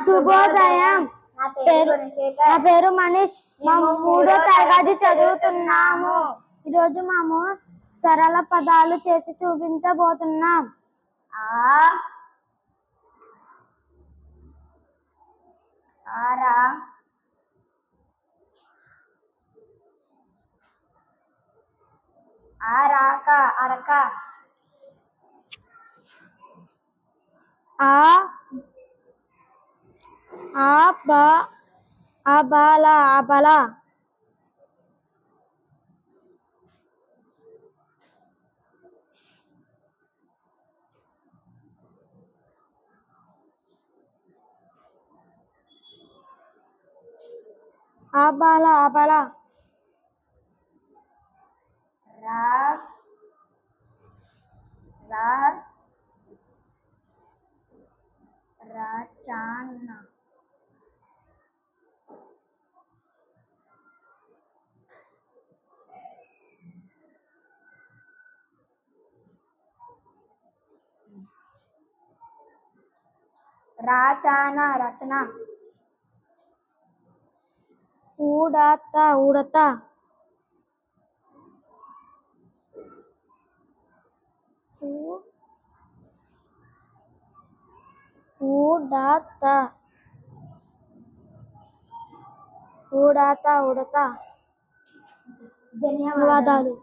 శుభోదయం. నా పేరు మనీష్. మేము 3వ తరగతి చదువుతున్నాము. ఈరోజు మేము సరళ పదాలు చేసి చూపించబోతున్నాం. అరక అబల రచన ఉడత ఉడత. ధన్యవాదాలు.